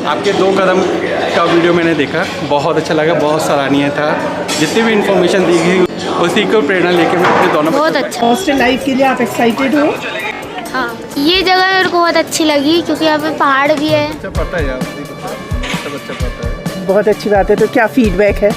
आपके 2 कदम का वीडियो मैंने देखा, बहुत अच्छा लगा, बहुत सराहनीय था। जितनी भी इन्फॉर्मेशन दी गई उसी को प्रेरणा लेके मैं अपने दोनों बहुत अच्छा। हॉस्टल लाइफ के लिए आप एक्साइटेड हो? हाँ, ये जगह मेरे को बहुत अच्छी लगी क्योंकि यहाँ पे पहाड़ भी है। अच्छा पता है यार, सब अच्छा पता है। बहुत अच्छी बात है। तो क्या फीडबैक है?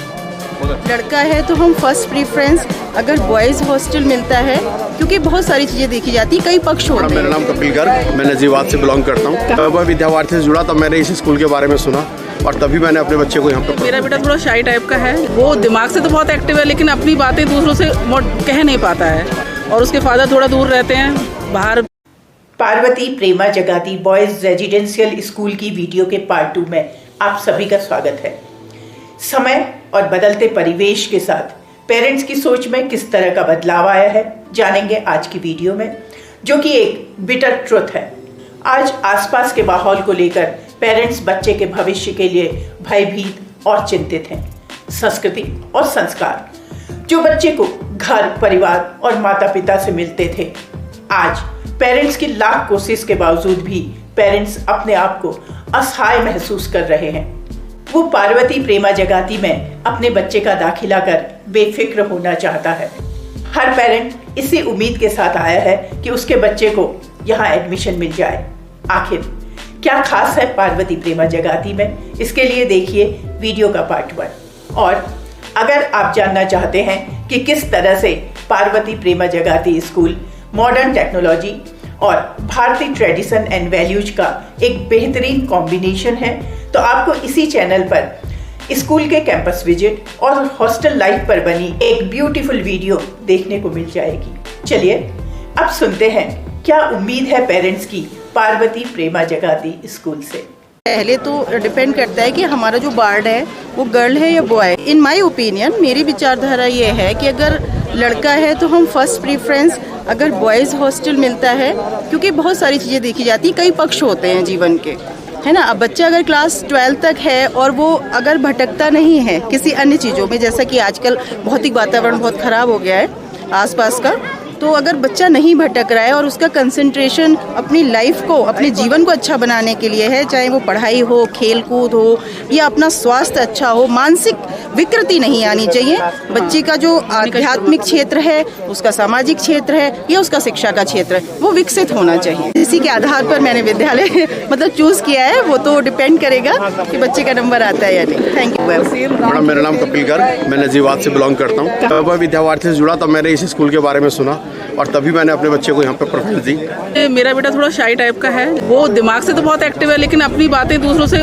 लड़का है तो हम फर्स्ट प्रेफरेंस अगर बॉयज़ हॉस्टल मिलता है, क्योंकि बहुत सारी चीज़ें देखी जाती, कई पक्ष होते हैं। मेरा नाम कपिल गर्ग, मैं नजीबाद से बिलोंग करता हूँ। मैं विद्यावार्थी से जुड़ा तब मैंने इस स्कूल के बारे में सुना और तभी मैंने अपने बच्चे को यहाँ पे। मेरा बेटा थोड़ा शाई टाइप का है, वो दिमाग से तो बहुत एक्टिव है लेकिन अपनी बातें दूसरों से कह नहीं पाता है, और उसके फादर थोड़ा दूर रहते हैं बाहर। पार्वती प्रेमा जगाती बॉयज रेजिडेंशियल स्कूल की वीडियो के पार्ट 2 में आप सभी का स्वागत है। समय और बदलते परिवेश के साथ पेरेंट्स की सोच में किस तरह का बदलाव आया है जानेंगे आज की वीडियो में, जो कि एक बिटर ट्रुथ है। आज आसपास के माहौल को लेकर पेरेंट्स बच्चे के भविष्य के लिए भयभीत और चिंतित हैं। संस्कृति और संस्कार जो बच्चे को घर, परिवार और माता पिता से मिलते थे, आज पेरेंट्स की लाख कोशिश के बावजूद भी पेरेंट्स अपने आप को असहाय महसूस कर रहे हैं। वो पार्वती प्रेमा जगाती में अपने बच्चे का दाखिला कर बेफिक्र होना चाहता है। हर पेरेंट इसी उम्मीद के साथ आया है कि उसके बच्चे को यहाँ एडमिशन मिल जाए। आखिर क्या खास है पार्वती प्रेमा जगाती में, इसके लिए देखिए वीडियो का पार्ट 1। और अगर आप जानना चाहते हैं कि किस तरह से पार्वती प्रेमा जगाती स्कूल मॉडर्न टेक्नोलॉजी और भारतीय ट्रेडिशन एंड वैल्यूज का एक बेहतरीन कॉम्बिनेशन है, तो आपको इसी चैनल पर स्कूल के कैंपस विजिट और हॉस्टल लाइफ पर बनी एक ब्यूटीफुल वीडियो देखने को मिल जाएगी। चलिए अब सुनते हैं क्या उम्मीद है पेरेंट्स की पार्वती प्रेमा जगाती स्कूल से। पहले तो डिपेंड करता है कि हमारा जो वार्ड है वो गर्ल है या बॉय। इन माय ओपिनियन, मेरी विचारधारा ये है कि अगर लड़का है तो हम फर्स्ट प्रेफरेंस अगर बॉयज़ हॉस्टल मिलता है, क्योंकि बहुत सारी चीज़ें देखी जाती, कई पक्ष होते हैं जीवन के, है ना। अब बच्चा अगर क्लास 12 तक है और वो अगर भटकता नहीं है किसी अन्य चीज़ों में, जैसा कि आजकल भौतिक वातावरण बहुत ख़राब हो गया है आसपास का, तो अगर बच्चा नहीं भटक रहा है और उसका कंसंट्रेशन अपनी लाइफ को, अपने जीवन को अच्छा बनाने के लिए है, चाहे वो पढ़ाई हो, खेल कूद हो या अपना स्वास्थ्य अच्छा हो, मानसिक विकृति नहीं आनी चाहिए। बच्चे का जो आध्यात्मिक क्षेत्र है, उसका सामाजिक क्षेत्र है या उसका शिक्षा का क्षेत्र है, वो विकसित होना चाहिए। इसी के आधार पर मैंने विद्यालय मतलब चूज किया है। वो तो डिपेंड करेगा कि बच्चे का नंबर आता है या नहीं। Thank you ma'am. मेरा नाम कपिल गर्ग, मैं नजीबाद से बिलोंग करता हूँ। मैं विद्यावार्थी से जुड़ा तब मैंने इस स्कूल के बारे में सुना और तभी मैंने अपने बच्चे को यहाँ पे प्रेफरेंस दी। मेरा बेटा थोड़ा शाई टाइप का है, वो दिमाग से तो बहुत एक्टिव है लेकिन अपनी बातें दूसरों से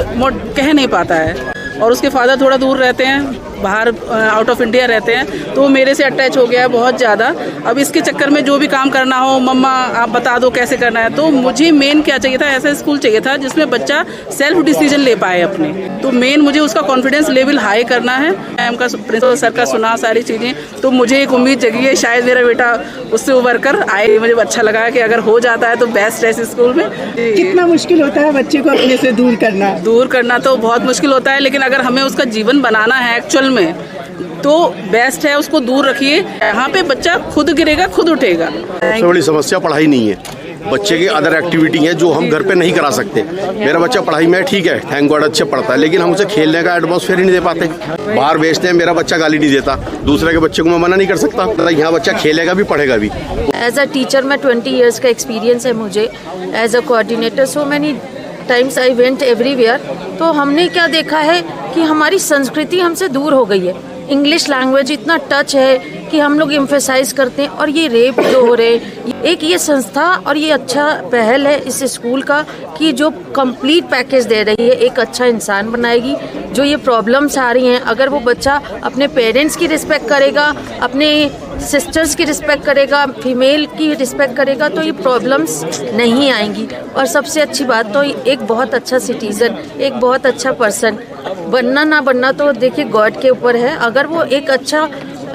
कह नहीं पाता है, और उसके फादर थोड़ा दूर रहते हैं बाहर, आउट ऑफ इंडिया रहते हैं, तो वो मेरे से अटैच हो गया है बहुत ज़्यादा। अब इसके चक्कर में जो भी काम करना हो, मम्मा आप बता दो कैसे करना है, तो मुझे मेन क्या चाहिए था, ऐसा स्कूल चाहिए था जिसमें बच्चा सेल्फ डिसीजन ले पाए अपने। तो मेन मुझे उसका कॉन्फिडेंस लेवल हाई करना है। मैम का, प्रिंसिपल सर का सुना सारी चीज़ें, तो मुझे एक उम्मीद जगी है शायद मेरा बेटा उससे उभर कर आए। मुझे अच्छा लगा कि अगर हो जाता है तो बेस्ट है इस स्कूल में। कितना मुश्किल होता है बच्चे को अपने से दूर करना तो बहुत मुश्किल होता है, लेकिन अगर हमें उसका जीवन बनाना है एक्चुअल में, तो बेस्ट है उसको दूर रखिए। यहाँ पे बच्चा खुद गिरेगा, खुद उठेगा। सबसे बड़ी समस्या पढ़ाई नहीं है, बच्चे की अदर एक्टिविटी है जो हम घर पे नहीं करा सकते। मेरा बच्चा पढ़ाई में ठीक है, थैंक गॉड अच्छे पढ़ता है, लेकिन हम उसे खेलने का एटमॉस्फेयर ही नहीं दे पाते। बाहर भेजते हैं, मेरा बच्चा गाली नहीं देता, दूसरे के बच्चे को मैं मना नहीं कर सकता। यहाँ बच्चा खेलेगा भी, पढ़ेगा भी। एज अ टीचर मैं 20 ईयर्स का एक्सपीरियंस है मुझे, as a coordinator, so many times I went everywhere. तो हमने क्या देखा है कि हमारी संस्कृति हमसे दूर हो गई है। इंग्लिश लैंग्वेज इतना टच है कि हम लोग एम्फेसाइज करते हैं, और ये रेप जो हो रहे, एक ये संस्था और ये अच्छा पहल है इस स्कूल का कि जो कंप्लीट पैकेज दे रही है, एक अच्छा इंसान बनाएगी। जो ये प्रॉब्लम्स आ रही हैं, अगर वो बच्चा अपने पेरेंट्स की रिस्पेक्ट करेगा, अपने सिस्टर्स की रिस्पेक्ट करेगा, फीमेल की रिस्पेक्ट करेगा, तो ये प्रॉब्लम्स नहीं आएंगी। और सबसे अच्छी बात तो एक बहुत अच्छा सिटीज़न, एक बहुत अच्छा पर्सन बनना ना बनना तो देखिए गॉड के ऊपर है। अगर वो एक अच्छा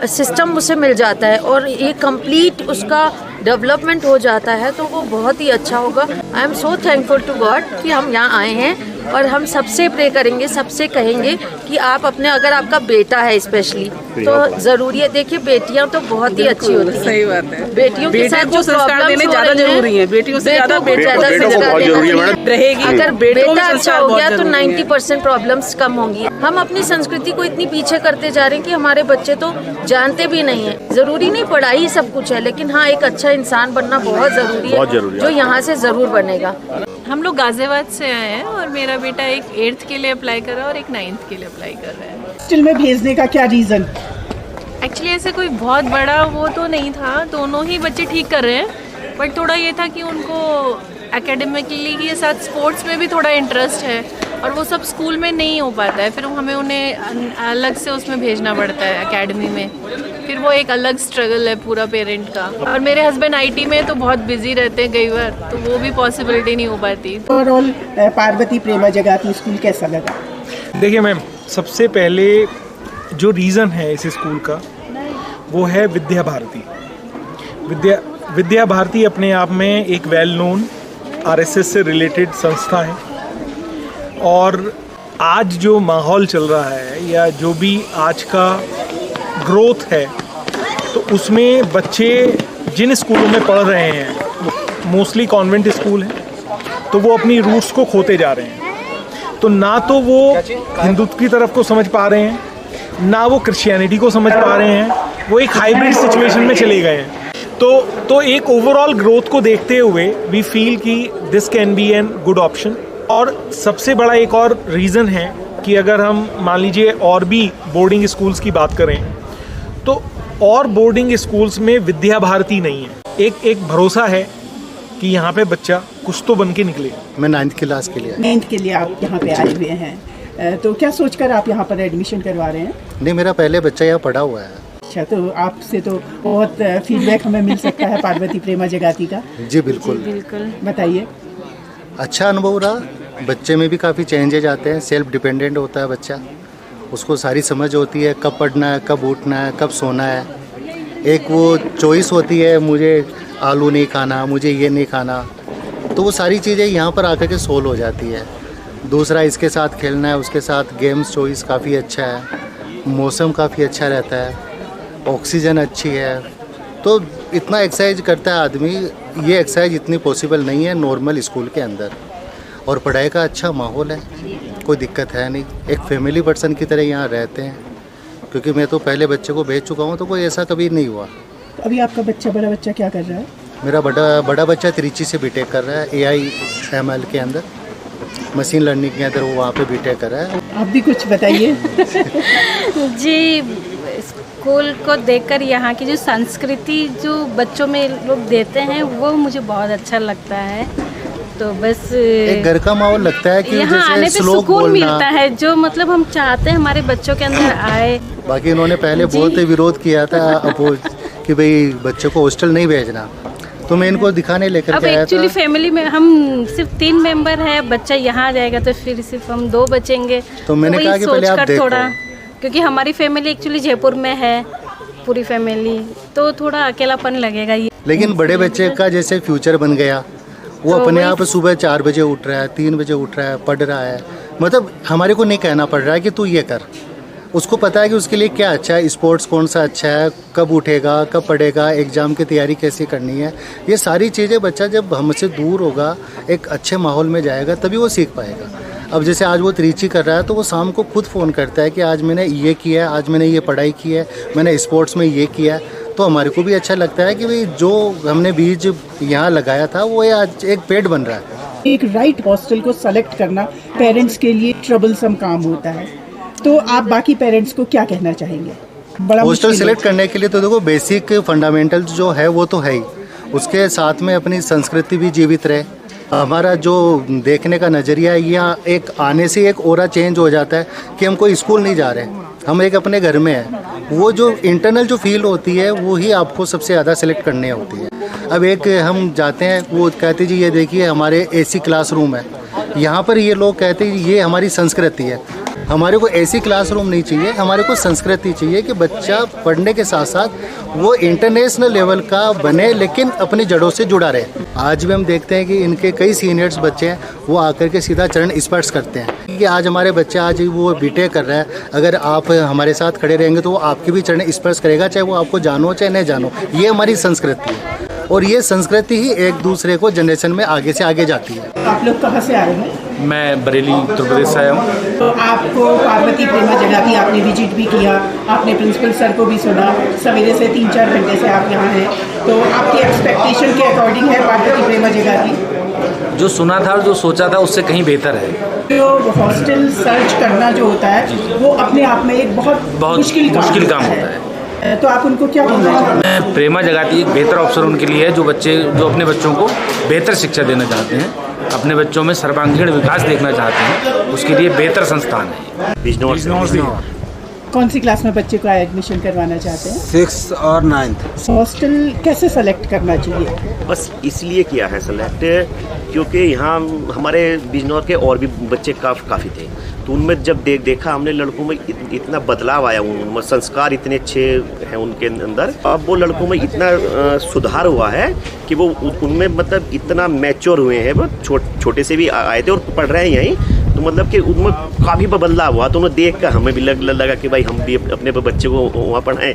सिस्टम उसे मिल जाता है और ये कंप्लीट उसका डेवलपमेंट हो जाता है, तो वो बहुत ही अच्छा होगा। I am so thankful to God कि हम यहाँ आए हैं और हम सबसे प्रे करेंगे, सबसे कहेंगे कि आप अपने, अगर आपका बेटा है स्पेशली, तो ज़रूरी है। देखिए बेटियां तो बहुत ही अच्छी होती हैं, सही बात है। बेटियों के साथ जो संस्कार देने ज़्यादा जरूरी है, बेटियों से ज़्यादा रहेगी। अगर बेटा अच्छा हो गया तो 90% प्रॉब्लम्स कम होंगी। हम अपनी संस्कृति को इतनी पीछे करते जा रहे हैं कि हमारे बच्चे तो जानते भी नहीं है। जरूरी नहीं पढ़ाई सब कुछ है, लेकिन हाँ एक अच्छा इंसान बनना बहुत जरूरी है, जो यहाँ से जरूर बनेगा। हम लोग गाजियाबाद से आए हैं और मेरा बेटा एक 8th के लिए अप्लाई कर रहा है और एक 9th के लिए अप्लाई कर रहा है। हॉस्टल में भेजने का क्या रीज़न? एक्चुअली ऐसे कोई बहुत बड़ा वो तो नहीं था, दोनों ही बच्चे ठीक कर रहे हैं, बट थोड़ा ये था कि उनको एकेडमिकली के साथ स्पोर्ट्स में भी थोड़ा इंटरेस्ट है और वो सब स्कूल में नहीं हो पाता है, फिर हमें उन्हें अलग से उसमें भेजना पड़ता है एकेडमी में, फिर वो एक अलग स्ट्रगल है पूरा पेरेंट का। और मेरे हस्बैंड IT में तो बहुत बिजी रहते हैं कई बार, तो वो भी पॉसिबिलिटी नहीं हो पाती। ओवरऑल पार्वती प्रेमा जगाती स्कूल कैसा लगा? देखिए मैम, सबसे पहले जो रीज़न है इस स्कूल का वो है विद्या भारती। विद्या भारती अपने आप में एक वेल नोन RSS से रिलेटेड संस्था है, और आज जो माहौल चल रहा है या जो भी आज का ग्रोथ है, तो उसमें बच्चे जिन स्कूलों में पढ़ रहे हैं, मोस्टली कॉन्वेंट स्कूल हैं, तो वो अपनी रूट्स को खोते जा रहे हैं। तो ना तो वो हिंदुत्व की तरफ को समझ पा रहे हैं, ना वो क्रिश्चियनिटी को समझ पा रहे हैं, वो एक हाइब्रिड सिचुएशन में चले गए हैं। तो एक ओवरऑल ग्रोथ को देखते हुए वी फील कि this can be an good option. और सबसे बड़ा एक और रीज़न है कि अगर हम मान लीजिए और भी बोर्डिंग स्कूल्स की बात करें, तो और बोर्डिंग स्कूल्स में विद्या भारती नहीं है। एक भरोसा है कि यहाँ पे बच्चा कुछ तो बन के निकले। मैं 9th क्लास के लिए 9th के लिए आप यहाँ पे आए हुए हैं, तो क्या सोचकर आप यहाँ पर एडमिशन करवा रहे हैं? नहीं, मेरा पहले बच्चा यहाँ पढ़ा हुआ है। अच्छा, तो आपसे तो बहुत फीडबैक हमें मिल सकता है पार्वती प्रेमा जगाती का। जी बिल्कुल, बताइए। अच्छा अनुभव रहा, बच्चे में भी काफ़ी चेंजेज आते हैं, सेल्फ डिपेंडेंट होता है बच्चा, उसको सारी समझ होती है कब पढ़ना है, कब उठना है, कब सोना है। एक वो चॉइस होती है, मुझे आलू नहीं खाना, मुझे ये नहीं खाना, तो वो सारी चीज़ें यहाँ पर आकर के सोल्व हो जाती है। दूसरा, इसके साथ खेलना है, उसके साथ गेम्स चॉइस काफ़ी अच्छा है, मौसम काफ़ी अच्छा रहता है, ऑक्सीजन अच्छी है, तो इतना एक्सरसाइज करता है आदमी। ये एक्सरसाइज इतनी पॉसिबल नहीं है नॉर्मल स्कूल के अंदर, और पढ़ाई का अच्छा माहौल है, कोई दिक्कत है नहीं। एक फैमिली पर्सन की तरह यहाँ रहते हैं, क्योंकि मैं तो पहले बच्चे को भेज चुका हूँ, तो कोई ऐसा कभी नहीं हुआ। अभी आपका बड़ा बच्चा क्या कर रहा है? मेरा बड़ा बच्चा त्रिची से बीटेक कर रहा है, AI/ML के अंदर, मशीन लर्निंग के अंदर वो वहाँ पे बीटेक कर रहा है। आप भी कुछ बताइए। जी, स्कूल को देखकर यहाँ की जो संस्कृति जो बच्चों में लोग देते हैं वो मुझे बहुत अच्छा लगता है। तो बस एक घर का माहौल लगता है कि यहाँ आने पे सुकून मिलता है, जो मतलब हम चाहते हैं हमारे बच्चों के अंदर आए। बाकी इन्होंने पहले बहुत विरोध किया था अपोज कि भाई बच्चों को हॉस्टल नहीं भेजना, तो मैं इनको दिखाने लेकर अब एक्चुअली फैमिली में हम सिर्फ 3 मेंबर हैं, बच्चा यहाँ आ जाएगा तो फिर सिर्फ हम 2 बचेंगे। तो मैंने कहा कि पहले आप देखो, थोड़ा, क्योंकि हमारी फैमिली एक्चुअली जयपुर में है पूरी फैमिली, तो थोड़ा अकेलापन लगेगा ये। लेकिन बड़े बच्चे का जैसे फ्यूचर बन गया, वो तो अपने आप सुबह 4 बजे उठ रहा है, 3 बजे उठ रहा है, पढ़ रहा है, मतलब हमारे को नहीं कहना पड़ रहा है कि तू ये कर। उसको पता है कि उसके लिए क्या अच्छा है, स्पोर्ट्स कौन सा अच्छा है, कब उठेगा, कब पढ़ेगा, एग्ज़ाम की तैयारी कैसे करनी है। ये सारी चीज़ें बच्चा जब हमसे दूर होगा, एक अच्छे माहौल में जाएगा, तभी वो सीख पाएगा। अब जैसे आज वो त्रिची कर रहा है, तो वो शाम को खुद फ़ोन करता है कि आज मैंने ये किया है, आज मैंने ये पढ़ाई की है, मैंने स्पोर्ट्स में ये किया है। तो हमारे को भी अच्छा लगता है कि भाई जो हमने बीज यहाँ लगाया था वो आज एक पेड़ बन रहा है। एक राइट हॉस्टल को सेलेक्ट करना पेरेंट्स के लिए ट्रबलसम काम होता है, तो आप बाकी पेरेंट्स को क्या कहना चाहेंगे? बड़ा हॉस्टल सेलेक्ट करने के लिए तो देखो बेसिक फंडामेंटल्स जो है वो तो है ही, उसके साथ में अपनी संस्कृति भी जीवित रहे। हमारा जो देखने का नज़रिया है, यहाँ एक आने से एक ओरा चेंज हो जाता है कि हम कोई स्कूल नहीं जा रहे, हम एक अपने घर में हैं। वो जो इंटरनल जो फील होती है वो ही आपको सबसे ज़्यादा सेलेक्ट करनी होती है। अब एक हम जाते हैं, वो कहते जी ये देखिए हमारे AC क्लासरूम है, यहाँ पर ये लोग कहते हैं ये हमारी संस्कृति है। हमारे को ऐसी क्लासरूम नहीं चाहिए, हमारे को संस्कृति चाहिए कि बच्चा पढ़ने के साथ साथ वो इंटरनेशनल लेवल का बने लेकिन अपनी जड़ों से जुड़ा रहे। आज भी हम देखते हैं कि इनके कई सीनियर्स बच्चे हैं वो आकर के सीधा चरण स्पर्श करते हैं कि आज हमारे बच्चे आज वो बीटेक कर रहा है, अगर आप हमारे साथ खड़े रहेंगे तो वो आपके भी चरण स्पर्श करेगा, चाहे वो आपको जानो चाहे नहीं जानो। ये हमारी संस्कृति है और ये संस्कृति ही एक दूसरे को जनरेशन में आगे से आगे जाती है। आप लोग कहाँ से आए हैं? मैं बरेली उत्तर प्रदेश से आया हूँ। तो आपको पार्वती प्रेमा जगाती आपने विजिट भी किया, आपने प्रिंसिपल सर को भी सुना, सवेरे से 3-4 घंटे से आप यहाँ हैं, तो आपकी एक्सपेक्टेशन के अकॉर्डिंग है पार्वती प्रेमा जगाती? जो सुना था और जो सोचा था उससे कहीं बेहतर है। तो हॉस्टल सर्च करना जो होता है वो अपने आप में एक बहुत मुश्किल काम होता है, तो आप उनको क्या बोलना चाहते हैं? प्रेमा जगाती एक बेहतर ऑप्शन उनके लिए है जो अपने बच्चों को बेहतर शिक्षा देना चाहते हैं, अपने बच्चों में सर्वांगीण विकास देखना चाहते हैं, उसके लिए बेहतर संस्थान है। कौन सी क्लास में बच्चे को एडमिशन करवाना चाहते हैं? 6th और 9th। हॉस्टल कैसे सेलेक्ट करना चाहिए? बस इसलिए किया है सेलेक्ट क्योंकि यहाँ हमारे बिजनौर के और भी बच्चे काफ़ी थे, तो उनमें जब देखा हमने लड़कों में इतना बदलाव आया, उनमें संस्कार इतने अच्छे हैं उनके अंदर। अब वो लड़कों में इतना सुधार हुआ है कि वो उनमें मतलब इतना मैच्योर हुए हैं, वो छोटे से भी आए थे और पढ़ रहे हैं यहीं, तो मतलब कि उनमें काफ़ी बदलाव हुआ। तो उन्हें देख कर हमें भी लगा कि भाई हम भी अपने बच्चे को वहाँ पढ़ाएं।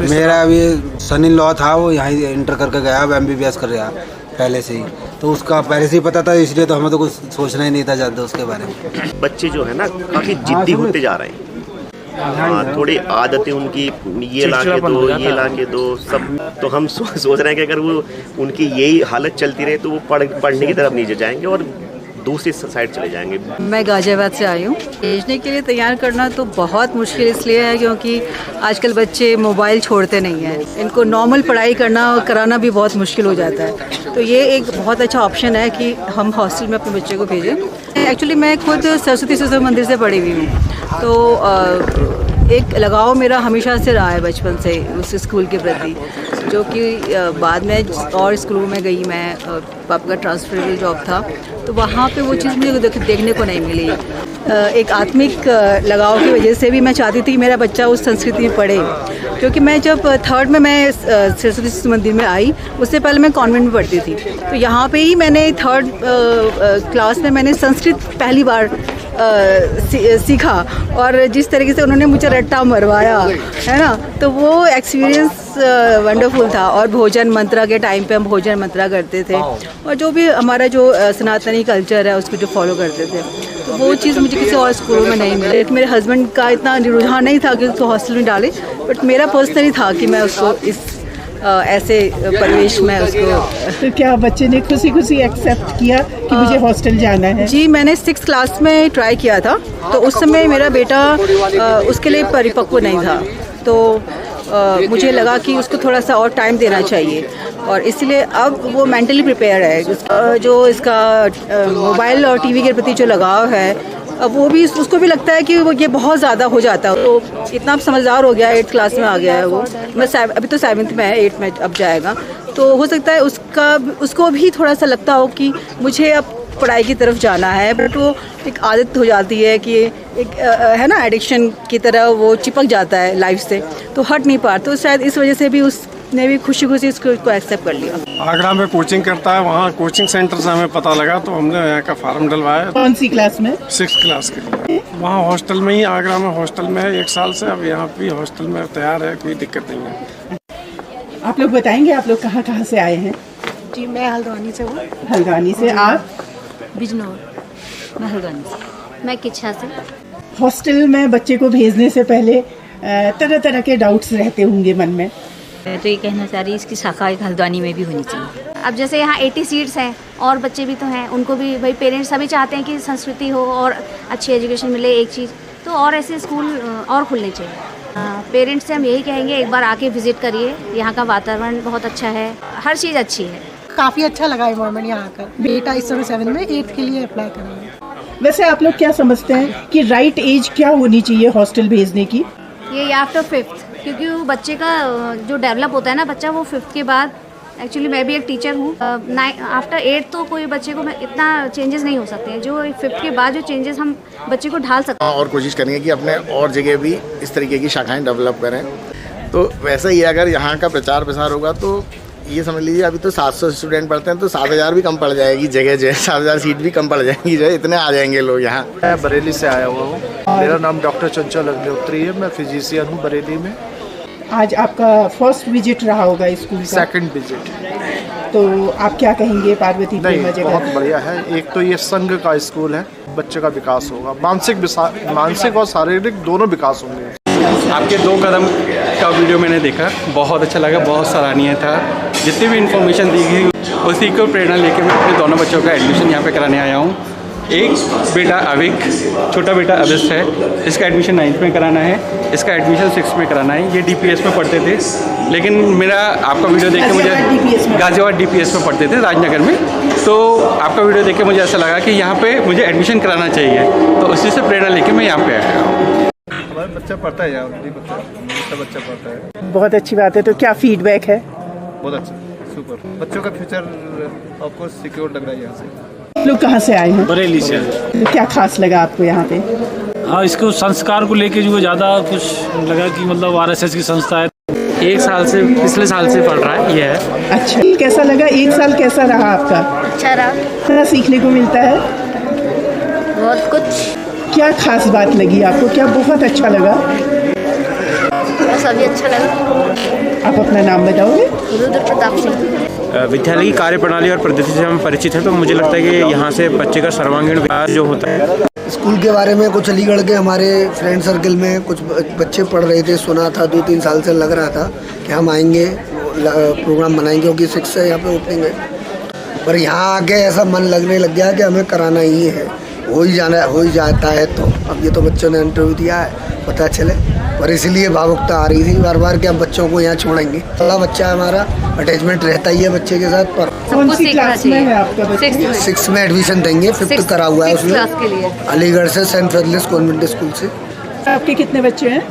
मेरा अभी सन इन लॉ था, वो यहाँ इंटर करके गया, MBBS कर रहा पहले से ही, तो उसका पहले से ही पता था, इसलिए तो हमें तो कुछ सोचना ही नहीं था ज़्यादा उसके बारे में। बच्चे जो है ना काफ़ी जिद्दी होते जा रहे हैं। हाँ, थोड़ी आदतें उनकी ये ला के दो सब, तो हम सोच रहे हैं कि अगर वो उनकी यही हालत चलती रहे तो वो पढ़ने की तरफ नहीं जाएंगे और दूसरी साइड चले जाएंगे। मैं गाजियाबाद से आई हूँ। भेजने के लिए तैयार करना तो बहुत मुश्किल इसलिए है क्योंकि आजकल बच्चे मोबाइल छोड़ते नहीं हैं, इनको नॉर्मल पढ़ाई कराना भी बहुत मुश्किल हो जाता है, तो ये एक बहुत अच्छा ऑप्शन है कि हम हॉस्टल में अपने बच्चे को भेजें। एक्चुअली मैं खुद सरस्वती शिशु मंदिर से पढ़ी हुई हूँ, तो एक लगाव मेरा हमेशा से रहा है बचपन से उस स्कूल के प्रति, जो कि बाद में और स्कूलों में गई मैं, पापा का ट्रांसफरेबल जॉब था, तो वहाँ पे वो चीज़ मुझे देखने को नहीं मिली। एक आत्मिक लगाव की वजह से भी मैं चाहती थी कि मेरा बच्चा उस संस्कृति में पढ़े, क्योंकि मैं जब 3rd में मैं सरस्वती शिशु मंदिर में आई, उससे पहले मैं कॉन्वेंट में पढ़ती थी, तो यहाँ पे ही मैंने 3rd क्लास में मैंने संस्कृत पहली बार सीखा, और जिस तरीके से उन्होंने मुझे रट्टा मरवाया है ना, तो वो एक्सपीरियंस वंडरफुल था। और भोजन मंत्रा के टाइम पे हम भोजन मंत्रा करते थे, और जो भी हमारा जो सनातनी कल्चर है उसको जो फॉलो करते थे, तो वो चीज़ मुझे किसी और स्कूलों में नहीं मिली। मेरे हस्बैंड का इतना रुझान नहीं था कि उसको हॉस्टल में डाले, बट मेरा पर्सनली था कि मैं उसको इस ऐसे परिवेश में उसको। तो क्या बच्चे ने खुशी खुशी एक्सेप्ट किया कि मुझे हॉस्टल जाना है? जी, मैंने 6th क्लास में ट्राई किया था, तो उस समय मेरा बेटा उसके लिए परिपक्व नहीं था, तो मुझे लगा कि उसको थोड़ा सा और टाइम देना चाहिए, और इसलिए अब वो मेंटली प्रिपेयर है। जो इसका मोबाइल और टीवी के प्रति जो लगाव है, अब वो भी उसको भी लगता है कि वो ये बहुत ज़्यादा हो जाता है, तो इतना अब समझदार हो गया है, 8th क्लास में आ गया है वो, मैं अभी तो 7th में है, 8th में अब जाएगा, तो हो सकता है उसको भी थोड़ा सा लगता हो कि मुझे अब पढ़ाई की तरफ जाना है, बट वो एक आदत हो जाती है कि एक है ना, एडिक्शन की तरह वो चिपक जाता है लाइफ से, तो हट नहीं पाता, तो शायद इस वजह से भी उसने भी खुशी खुशी इसको एक्सेप्ट कर लिया। आगरा में कोचिंग करता है, वहाँ कोचिंग सेंटर से हमें पता लगा, तो हमने यहाँ का फार्म डलवाया। कौन सी क्लास में? 6th क्लास के। वहाँ हॉस्टल में ही, आगरा में हॉस्टल में है 1 साल से, अब यहाँ भी हॉस्टल में तैयार है, कोई दिक्कत नहीं है। आप लोग बताएंगे आप लोग कहाँ से आए हैं? जी, मैं हल्द्वानी से हूँ। हल्द्वानी से। आप? बिजनौर। मैं हल्द्वानी से। मैं किच्छा से। हॉस्टल में बच्चे को भेजने से पहले तरह तरह के डाउट्स रहते होंगे मन में, तो ये कहना चाह रही इसकी शाखा एक हल्द्वानी में भी होनी चाहिए। अब जैसे यहाँ 80 सीट्स हैं और बच्चे भी तो हैं, उनको भी भाई पेरेंट्स सभी चाहते हैं कि संस्कृति हो और अच्छी एजुकेशन मिले एक चीज़, तो और ऐसे स्कूल और खुलने चाहिए। पेरेंट्स से हम यही कहेंगे एक बार आके विजिट करिए, यहाँ का वातावरण बहुत अच्छा है, हर चीज़ अच्छी है। काफ़ी अच्छा लगा एनवायरनमेंट यहाँ आकर। बेटा इस समय 7 में, 8th के लिए अप्लाई करेंगे। वैसे आप लोग क्या समझते हैं कि राइट एज क्या होनी चाहिए हॉस्टल भेजने की? ये आफ्टर 5th, क्योंकि वो बच्चे का जो डेवलप होता है ना बच्चा, वो 5th के बाद एक्चुअली मैं भी एक टीचर हूँ। आफ्टर 8 तो कोई बच्चे को इतना चेंजेस नहीं हो सकते हैं, जो 5th के बाद जो चेंजेस हम बच्चे को ढाल सकते हैं। और कोशिश करेंगे कि अपने और जगह भी इस तरीके की शाखाएं डेवलप करें। तो वैसे ही अगर यहाँ का प्रचार प्रसार होगा तो ये समझ लीजिए अभी तो 700 स्टूडेंट पढ़ते हैं तो 7000 भी कम पड़ जाएगी जगह जो है, 7000 सीट भी कम पड़ जाएंगी जो है, इतने आ जाएंगे लोग यहाँ। मैं बरेली से आया हुआ हूँ, मेरा नाम डॉक्टर चंचल अग्निहोत्री है, मैं फिजिशियन हूँ बरेली में। आज आपका फर्स्ट विजिट रहा होगा स्कूल का? Second visit. तो आप क्या कहेंगे पार्वती प्रेमा जगाती? बहुत बढ़िया है। एक तो ये संघ का स्कूल है, बच्चे का विकास होगा, मानसिक और शारीरिक दोनों विकास होंगे। आपके 2 कदम का वीडियो मैंने देखा, बहुत अच्छा लगा, बहुत सराहनीय था। जितनी भी इन्फॉर्मेशन दी गई उसी को प्रेरणा लेकर मैं अपने दोनों बच्चों का एडमिशन यहाँ पे कराने आया हूँ। एक बेटा अविक, छोटा बेटा अभिष्ट है, इसका एडमिशन 9th में कराना है, इसका एडमिशन 6th में कराना है। ये DPS में पढ़ते थे, लेकिन मेरा आपका वीडियो देख के मुझे गाजियाबाद DPS में पढ़ते थे राजनगर में, तो आपका वीडियो देख के मुझे ऐसा लगा कि यहाँ पे मुझे एडमिशन कराना चाहिए, तो उसी से प्रेरणा लेके मैं यहाँ पे आया हूँ। हमारा बच्चा पढ़ता है यहाँ, बच्चा पढ़ता है। बहुत अच्छी बात है। तो क्या फीडबैक है? बहुत अच्छा, सुपर। बच्चों का फ्यूचर आपको सिक्योर लग रहा है यहाँ से। लोग कहाँ से आए हैं? बरेली से। तो क्या खास लगा आपको यहाँ पे? हाँ, इसको संस्कार को लेके जो ज़्यादा कुछ लगा कि मतलब RSS की संस्था है। 1 साल से, पिछले साल से पढ़ रहा है, ये है। अच्छा, कैसा लगा 1 साल? कैसा रहा आपका? अच्छा रहा। क्या सीखने को मिलता है? बहुत कुछ। क्या खास बात लगी आपको? क्या बहुत अच्छा लगा? सभी अच्छा लगा। आप अपना नाम बताओगे? रुद्र प्रताप सिंह। विद्यालय की कार्यप्रणाली और पद्धति से हम परिचित हैं, तो मुझे लगता है कि यहाँ से बच्चे का सर्वांगीण विकास जो होता है। स्कूल के बारे में कुछ अलीगढ़ के हमारे फ्रेंड सर्कल में कुछ बच्चे पढ़ रहे थे, सुना था, 2-3 साल से लग रहा था कि हम आएंगे, प्रोग्राम बनाएंगे, क्योंकि 6 से यहाँ पे ओपनिंग है। पर यहाँ आके ऐसा मन लगने लग गया कि हमें कराना ही है, हो ही जाता है। तो अब ये तो बच्चों ने इंटरव्यू दिया है, पता चले, पर इसलिए भावुकता आ रही थी बार बार कि हम बच्चों को यहाँ छोड़ेंगे। अगला बच्चा हमारा अटैचमेंट रहता ही है बच्चे के साथ। पर कौन सी क्लास में है आपका बच्चा? 6 में एडमिशन देंगे, 5th करा हुआ है उसने, अलीगढ़ से सेंट फ्रेडलिस कॉन्वेंट स्कूल से। आपके कितने बच्चे हैं?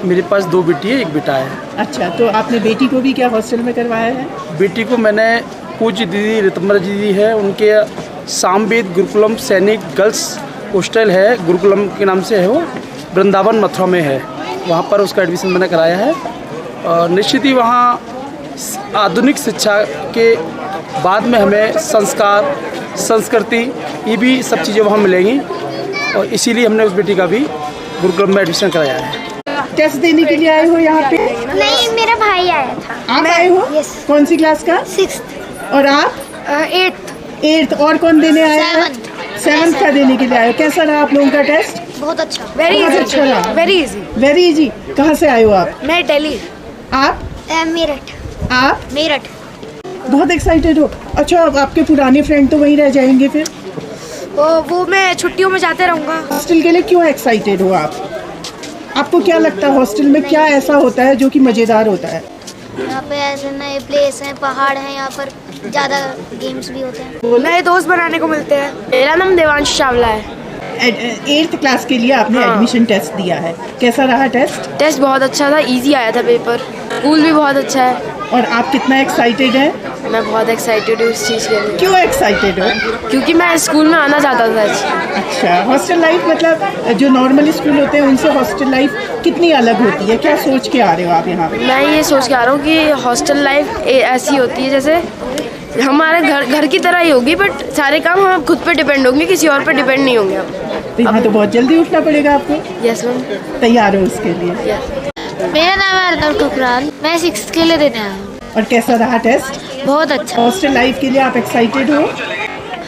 मेरे पास 2 बेटी है, 1 बेटा है। अच्छा, तो आपने बेटी को भी क्या हॉस्टल में करवाया है? बेटी को मैंने पूज्य दीदी रितम्बर दीदी है, उनके सामवेद गुरुकुलम सैनिक गर्ल्स हॉस्टल है, गुरुकुलम के नाम से है, वो वृंदावन मथुरा में है, वहाँ पर उसका एडमिशन मैंने कराया है। और निश्चित ही वहाँ आधुनिक शिक्षा के बाद में हमें संस्कार, संस्कृति, ये भी सब चीज़ें वहाँ मिलेंगी, और इसीलिए हमने उस बेटी का भी गुरुकुलम में एडमिशन कराया है। टेस्ट देने के लिए आए हो यहाँ पे? नहीं, मेरा भाई आया था। आप आए हो? यस। कौन सी क्लास का? 6th। और आप? 8th। और कौन देने आया है? 7th का देने के लिए आए हो। कैसा रहा आप लोगों का टेस्ट? बहुत अच्छा। वेरी अच्छा रहा। Very easy. Very easy. कहाँ से आए हो आप? मैं दिल्ली। आप? मेरठ। आप? मेरठ। बहुत एक्साइटेड हो? अच्छा, अब आपके पुराने फ्रेंड तो वहीं रह जाएंगे फिर? वो मैं छुट्टियों में जाते रहूँगा। हॉस्टल के लिए क्यों एक्साइटेड हो आप? आपको क्या लगता है हॉस्टल में क्या ऐसा होता है जो कि मज़ेदार होता है? यहाँ पे ऐसे नए प्लेस हैं, पहाड़ हैं, यहाँ पर ज़्यादा गेम्स भी होते हैं, नए दोस्त बनाने को मिलते हैं। मेरा नाम देवांश चावला है। 8th क्लास के लिए आपने एडमिशन टेस्ट दिया है, कैसा रहा टेस्ट? टेस्ट बहुत अच्छा था, इजी आया था पेपर, स्कूल भी बहुत अच्छा है। और आप कितना एक्साइटेड हैं? मैं बहुत एक्साइटेड हूँ इस चीज़ के लिए। क्यों एक्साइटेड हो? क्योंकि मैं स्कूल में आना चाहता था। अच्छा, हॉस्टल लाइफ मतलब जो नॉर्मल स्कूल होते हैं उनसे हॉस्टल लाइफ कितनी अलग होती है? क्या सोच के आ रहे हो आप यहाँ पे? मैं ये सोच के आ रहा हूँ कि हॉस्टल लाइफ ऐसी होती है जैसे हमारे घर की तरह ही होगी, बट सारे काम हम खुद पे डिपेंड होंगे, किसी और पे डिपेंड नहीं होंगे। तो यहाँ तो बहुत जल्दी उठना पड़ेगा आपको? Yes ma'am. तैयार हो उसके लिए? मेरा नाम है अर्नब ठुकराल, मैं 6th के लिए देने आया हूँ। और कैसा रहा टेस्ट? बहुत अच्छा। हॉस्टल लाइफ के लिए आप एक्साइटेड हो?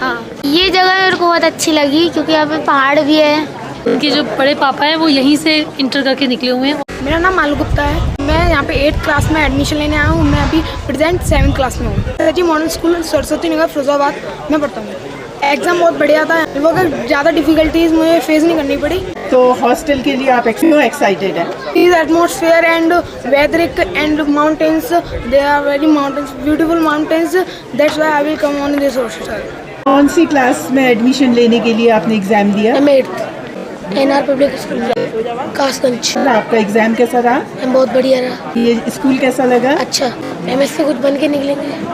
हाँ, ये जगह मेरे को बहुत अच्छी लगी क्योंकि यहाँ पे पहाड़ भी है। उनके जो बड़े पापा हैं वो यहीं से इंटर करके निकले हुए हैं। मेरा नाम मालू गुप्ता है, मैं यहाँ पे 8th क्लास में एडमिशन लेने आया हूँ। मैं अभी प्रेजेंट 7th क्लास में हूँ। जी मॉडर्न स्कूल सरस्वती नगर फिरोजाबाद में पढ़ता हूँ। एग्जाम बहुत बढ़िया था, वो ज़्यादा डिफिकल्टीज मुझे फेस नहीं करनी पड़ी। तो हॉस्टल के लिए आप क्यों एक्साइटेड है? Is atmosphere and weather and mountains, they are very mountains, beautiful mountains, that's why I will come on this hostel. कौन सी क्लास में एडमिशन लेने के लिए आपने एग्जाम दिया? 8th NR public school Kasganj. आपका एग्जाम कैसा रहा? बहुत बढ़िया रहा। ये स्कूल कैसा लगा? अच्छा, MS से कुछ बन के निकलेंगे।